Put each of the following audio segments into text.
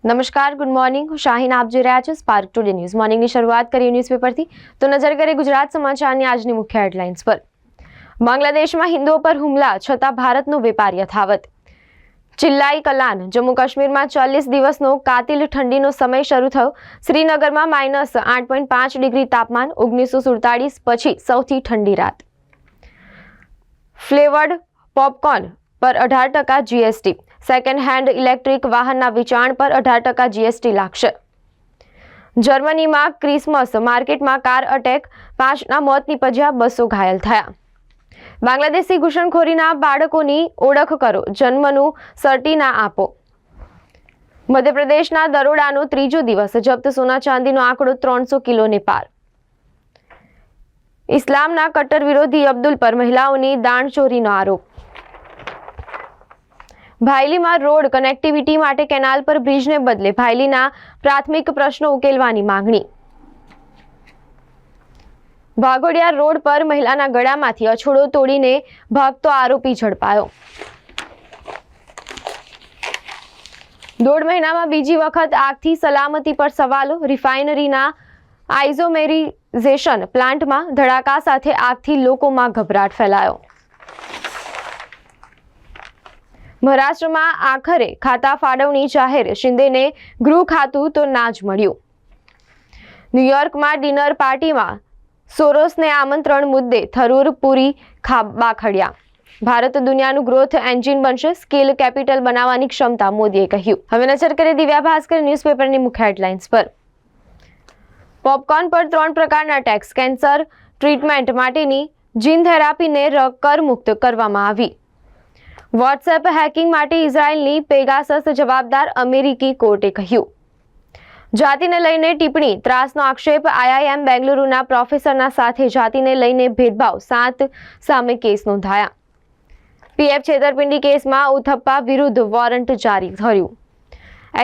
નમસ્કાર, good morning. હું શાહીન, આપ જોઈ રહ્યા છો સ્પાર્ક ટુડે ન્યૂઝ. મોર્નિંગની શરૂઆત કરીએ ન્યૂઝપેપરથી. તો નજર કરીએ ગુજરાત સમાચારની આજની મુખ્ય હેડલાઇન્સ પર. બાંગ્લાદેશમાં હિન્દુઓ પર હુમલા છતાં ભારતનો વેપાર યથાવત. ચિલ્લાઈ કલાન. જમ્મુ કાશ્મીરમાં 40 દિવસનો કાતિલ ઠંડીનો સમય શરૂ થયો. શ્રીનગરમાં -8.5 ડિગ્રી તાપમાન. 1947 પછી સૌથી ઠંડી રાત. ફ્લેવર્ડ પોપકોર્ન પર 18% જીએસટી. સેકન્ડ હેન્ડ ઇલેક્ટ્રિક વાહનના વેચાણ પર 18% જીએસટી લાગશે. જર્મનીમાં ક્રિસમસ માર્કેટમાં કાર અટેક, 5ના મોત નીપજ્યા, 200 ઘાયલ થયા. બાંગ્લાદેશી ઘૂસણખોરીના બાળકોની ઓળખ કરો, જન્મનું સર્ટી ના આપો. મધ્યપ્રદેશના દરોડાનો ત્રીજો દિવસ, જપ્ત સોના ચાંદીનો આંકડો 300 કિલોને પાર. ઇસ્લામના કટ્ટર વિરોધી અબ્દુલ પર મહિલાઓની દાણચોરીનો આરોપ. ભાયલીમાં રોડ કનેક્ટિવિટી માટે કેનાલ પર બ્રિજને બદલે ભાયલીના પ્રાથમિક પ્રશ્નો ઉકેલવાની માંગણી. વાઘોડિયા રોડ પર મહિલાના ગળામાંથી અછોડો તોડીને ભાગતો આરોપી ઝડપાયો. 1.5 મહિનામાં બીજી વખત આગથી સલામતી પર સવાલો. રિફાઇનરીના આઇઝોમેરિઝેશન પ્લાન્ટમાં ધડાકા સાથે આગથી લોકોમાં ગભરાટ ફેલાયો. મહારાષ્ટ્રમાં આખરે ખાતા ફાળવણી જાહેર, શિંદેને ગૃહ ખાતું તો ના જ મળ્યું. ન્યૂયોર્કમાં ડિનર પાર્ટીમાં સોરોસને આમંત્રણ મુદ્દે થરૂર પૂરી બાખડ્યા. ભારત દુનિયાનું ગ્રોથ એન્જિન બનશે, સ્કિલ કેપિટલ બનાવવાની ક્ષમતા, મોદીએ કહ્યું. હવે નજર કરીએ દિવ્યા ભાસ્કર ન્યૂઝપેપરની મુખ્ય હેડલાઇન્સ પર. પોપકોર્ન પર 3 પ્રકારના ટેક્સ. કેન્સર ટ્રીટમેન્ટ માટેની જીન થેરાપીને કરમુક્ત કરવામાં આવી. વોટ્સએપ હેકિંગ માટે ઇઝરાયલની પેગાસસ જવાબદાર, અમેરિકી કોર્ટે કહ્યું. જાતિને લઈને ટિપ્પણી, ત્રાસનો આક્ષેપ. આઈઆઈએમ બેંગલુરુના પ્રોફેસરના સાથે જાતિને લઈને ભેદભાવ, 7 સામે કેસ નોંધાયા. પીએફ છેતરપિંડી કેસમાં ઉથપ્પા વિરુદ્ધ વોરંટ જારી થયું.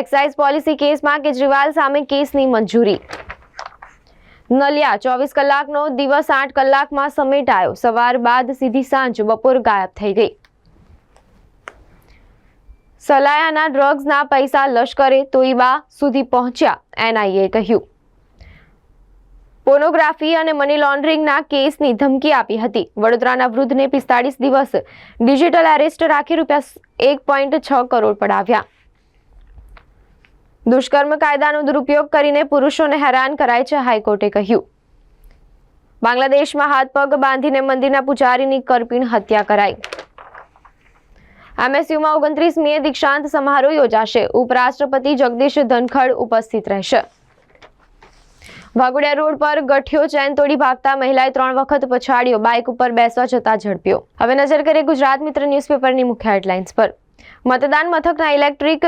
એક્સાઇઝ પોલિસી કેસમાં કેજરીવાલ સામે કેસની મંજૂરી. નલિયા 24 કલાકનો દિવસ 8 કલાકમાં સમેટાયો. સવાર બાદ સીધી સાંજ, બપોર ગાયબ થઈ ગઈ. સલાયાના ડ્રગ્સના પૈસા લશ્કરે તોયબા સુધી પહોંચ્યા, એનઆઈએ કહ્યું. પોર્નોગ્રાફી અને મની લોન્ડરિંગના કેસની ધમકી આપી હતી. વડોદરાના વૃદ્ધને 45 દિવસ ડિજિટલ એરેસ્ટ રાખી ₹1.6 કરોડ પડાવ્યા. દુષ્કર્મ કાયદાનો દુરુપયોગ કરીને પુરુષોને હેરાન કરાય છે, હાઈકોર્ટે કહ્યું. બાંગ્લાદેશમાં હાથ પગ બાંધીને મંદિરના પૂજારીની કરપીણ હત્યા કરાઈ. એમએસયુમાં 29મીએ દીક્ષાંત સમારોહ યોજાશે. ઉપરાષ્ટ્રપતિ જગદીશ ધનખડ ઉપસ્થિત રહેશે. વાઘોડિયા રોડ પર ગઠિયો ચેન તોડી ભાગતા મહિલાએ 3 વખત પછાડ્યો, બાઇક ઉપર બેસવા જતા ઝડપ્યો. હવે નજર કરીએ ગુજરાત મિત્ર ન્યૂઝપેપરની મુખ્ય હેડલાઇન્સ પર. મતદાન મથકના ઇલેક્ટ્રિક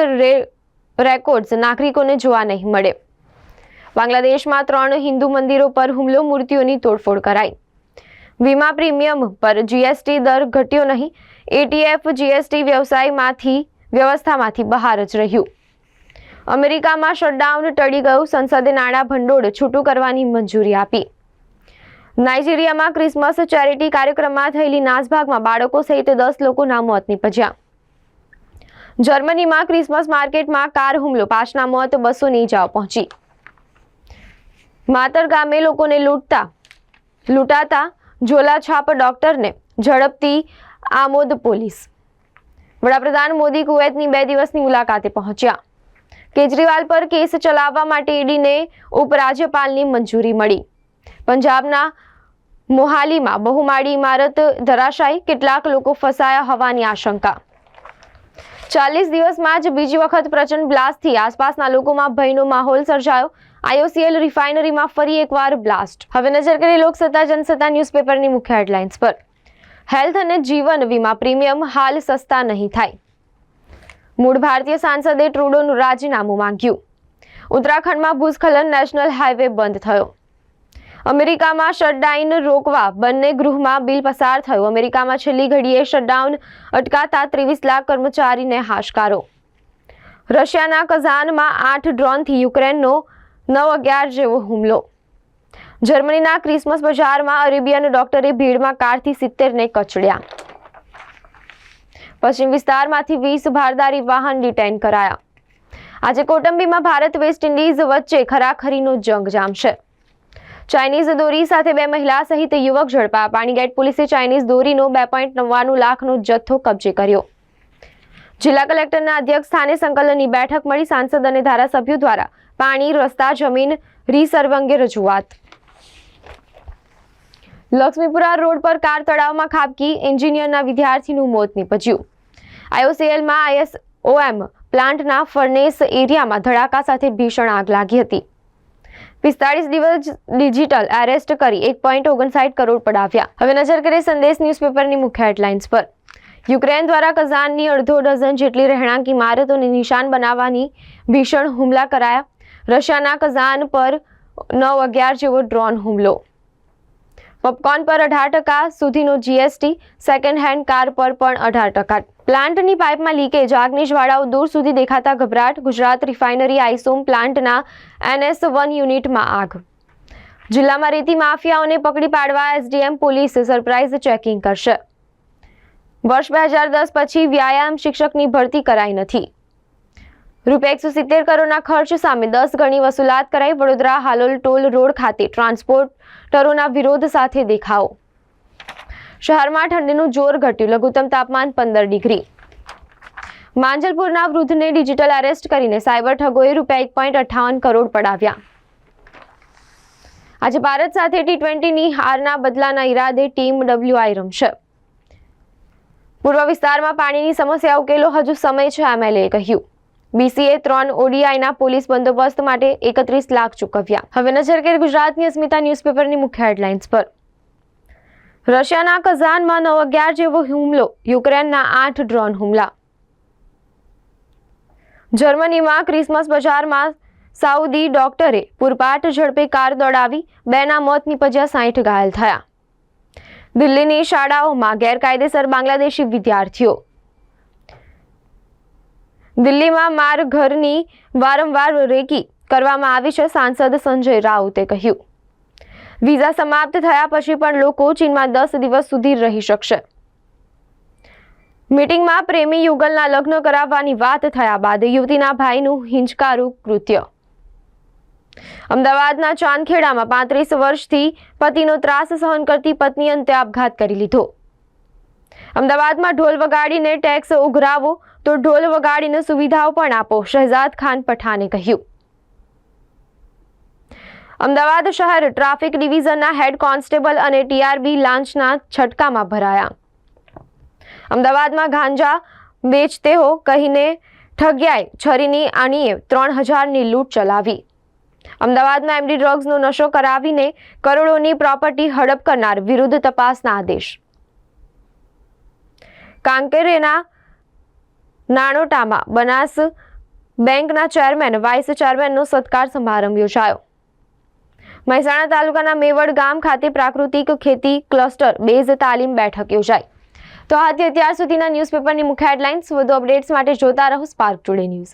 રેકોર્ડ્સ નાગરિકોને જોવા નહીં મળે. બાંગ્લાદેશમાં 3 હિન્દુ મંદિરો પર હુમલો, મૂર્તિઓની તોડફોડ કરાઈ. વીમા પ્રીમિયમ પર જીએસટી દર ઘટ્યો નહીં. એટીએફ જીએસટી વ્યવસ્થામાંથી બહાર જ રહ્યું. અમેરિકામાં શટડાઉન ટળી ગયું. સંસદે નાણાં ભંડોળ છૂટું કરવાની મંજૂરી આપી. નાઇજીરિયામાં ક્રિસમસ ચેરિટી કાર્યક્રમમાં થયેલી નાસભાગમાં બાળકો સહિત 10 લોકોના મોત નીપજ્યા. જર્મનીમાં ક્રિસમસ માર્કેટમાં કાર હુમલો, 5ના મોત, 200ની ઇજાઓ પહોંચી. માતર ગામે લોકોને લૂંટાતા ઝોલાછાપ ડોક્ટરને ઝડપતી આમોદ પોલીસ. વડાપ્રધાન મોદી કુવૈતની 2 દિવસની મુલાકાતે પહોંચ્યા. કેજરીવાલ પર કેસ ચલાવવા માટે ઈડીને ઉપરાજ્યપાલની મંજૂરી મળી. પંજાબના મોહાલીમાં બહુમાળી ઇમારત ધરાશાયી, કેટલાક લોકો ફસાયા હોવાની આશંકા. 40 દિવસમાં જ બીજી વખત પ્રચંડ બ્લાસ્ટથી આસપાસના લોકોમાં ભયનો માહોલ સર્જાયો. આઈઓસીએલ રિફાઇનરીમાં ફરી એકવાર બ્લાસ્ટ. હવે નજર કરીએ લોકસત્તા જનસત્તા ન્યૂઝપેપરની મુખ્ય હેડલાઇન્સ પર. હેલ્થ અને જીવન વીમા પ્રીમિયમ હાલ સસ્તા નહીં થાય. મૂળ ભારતીય સાંસદે ટ્રુડોનું રાજીનામું માંગ્યું. ઉત્તરાખંડમાં ભૂસ્ખલન, નેશનલ હાઈવે બંધ થયો. અમેરિકામાં શટડાઉન રોકવા બંને ગૃહમાં બિલ પસાર થયું. અમેરિકામાં છેલ્લી ઘડીએ શટડાઉન અટકાતા 23 લાખ કર્મચારીને હાશકારો. રશિયાના કઝાનમાં 8 ડ્રોનથી યુક્રેનનો 9/11 જેવો હુમલો. જર્મનીના ક્રિસમસ બજારમાં અરેબિયન ડોક્ટરે ભીડમાં કારથી 70ને કચડ્યા. પશ્ચિમ વિસ્તારમાંથી 20 ભારદારી વાહન ડિટેઇન કરાયા. આજે કૌટુંબીમાં ભારત વેસ્ટ ઇન્ડિઝ વચ્ચે ખરાખરીનો જંગ જામશે. ચાઇનીઝ દોરી સાથે 2 મહિલા સહિત યુવક ઝડપા. પાણીગેટ પોલીસે ચાઇનીઝ દોરીનો 2.99 લાખનો જથ્થો કબજે કર્યો. જિલ્લા કલેક્ટરના અધ્યક્ષ સ્થાને સંકલનની બેઠક મળી. સાંસદ અને ધારાસભ્યો દ્વારા પાણી, રસ્તા, જમીન રીસર્વે અંગે રજૂઆત. લક્ષ્મીપુરા રોડ પર કાર તળાવમાં ખાબકી, એન્જિનિયરના વિદ્યાર્થીનું મોત નીપજ્યું. IOCLમાં ISOM પ્લાન્ટના ફર્નેસ એરિયામાં ધડાકા સાથે ભીષણ આગ લાગી હતી. 45 દિવસ ડિજિટલ એરેસ્ટ કરી 1.59 કરોડ પડાવ્યા. હવે નજર કરીએ સંદેશ ન્યૂઝપેપરની મુખ્ય હેડલાઇન્સ પર. યુક્રેન દ્વારા કઝાનની અડધો ડઝન જેટલી રહેણાંક ઇમારતોને નિશાન બનાવવાની ભીષણ હુમલા કરાયા. રશિયાના કઝાન પર 9/11 જેવો ડ્રોન હુમલો. પોપકોર્ન પર 18% સુધીનો GST. સેકન્ડ હેન્ડ કાર પર પણ 18%. પ્લાન્ટની પાઇપમાં લીકેજ, આગની જ્વાળાઓ દૂર સુધી દેખાતા ગભરાટ. ગુજરાત રિફાઇનરી આઇસોમ પ્લાન્ટના NS1 યુનિટમાં આગ. જિલ્લામાં રેતી માફિયાઓને પકડી પાડવા SDM પોલીસ સરપ્રાઇઝ ચેકિંગ કરશે. વર્ષ 2010 પછી વ્યાયામ શિક્ષકની ભરતી કરાઈ નથી. ₹170 કરોડના ખર્ચ સામે 10 ગણી વસૂલાત કરાઈ. વડોદરા હાલોલ ટોલ રોડ ખાતે ટ્રાન્સપોર્ટરોના વિરોધ સાથે દેખાવો. શહેરમાં ઠંડીનું જોર ઘટ્યું. લઘુત્તમ તાપમાન 15 ડિગ્રી. માંજલપુરના વૃદ્ધને ડિજિટલ એરેસ્ટ કરીને સાયબર ઠગોએ ₹1.58 કરોડ પડાવ્યા. આજે ભારત સાથે T20ની હારના બદલાના ઈરાદે ટીમ WI રમશે. પૂર્વ વિસ્તારમાં પાણીની સમસ્યા ઉકેલો હજુ સમય છે, MLAએ કહ્યું. BCA 3 ODIના પોલીસ બંદોબસ્ત માટે 31 લાખ ચૂકવ્યા. હવે નજર કરીએ ગુજરાતની અસ્મિતા ન્યૂઝપેપરની મુખ્ય હેડલાઇન્સ પર. રશિયાના કઝાનમાં 9/11 જેવો હુમલો. યુક્રેનના 8 ડ્રોન હુમલા. જર્મનીમાં ક્રિસમસ બજારમાં સાઉદી ડોક્ટરે પૂરપાટ ઝડપે કાર દોડાવી. 2ના મોત નીપજ્યા, 60 ઘાયલ થયા. દિલ્હીની શાળાઓમાં ગેરકાયદેસર બાંગ્લાદેશી વિદ્યાર્થીઓ. દિલ્હીમાં મારઘરની વારંવાર રેકી કરવામાં આવી છે, સાંસદ સંજય રાઉતે કહ્યું. વિઝા સમાપ્ત થયા પછી પણ લોકો ચીનમાં 10 દિવસ સુધી રહી શકશે. મીટિંગમાં પ્રેમી યુગલના લગ્ન કરાવવાની વાત થયા બાદ યુવતીના ભાઈનું હિંચકારું કૃત્ય. અમદાવાદના ચાંદખેડામાં 35 વર્ષથી પતિનો ત્રાસ સહન કરતી પત્ની અંતે આપઘાત કરી લીધો. અમદાવાદમાં ઢોલ વગાડીને ટેક્સ ઉઘરાવો તો ઢોલ વગાડીને સુવિધાઓ પણ આપો, શહેજાદ ખાન પઠાણે કહ્યું. અમદાવાદ શહેર ટ્રાફિક ડિવિઝનના હેડ કોન્સ્ટેબલ અને TRB લાંચના છટકામાં ભરાયા. અમદાવાદમાં ગાંજા વેચતે હો કહીને ઠગ્યાએ છરીની આણીએ 3000ની લૂંટ ચલાવી. અમદાવાદમાં MD ડ્રગ્સનો નશો કરાવીને કરોડોની પ્રોપર્ટી હડપ કરનાર વિરુદ્ધ તપાસના આદેશ. કાંકેરેના નાણોટામાં બનાસ બેંકના ચેરમેન, વાઇસ ચેરમેનનો સત્કાર સમારંભ યોજાયો. મહેસાણા તાલુકાના મેવડ ગામ ખાતે પ્રાકૃતિક ખેતી ક્લસ્ટર બેઝ તાલીમ બેઠક યોજાઈ. તો આ હતી અત્યાર સુધીના ન્યૂઝપેપરની મુખ્ય હેડલાઇન્સ. વધુ અપડેટ્સ માટે જોતા રહો સ્પાર્ક ટુડે ન્યૂઝ.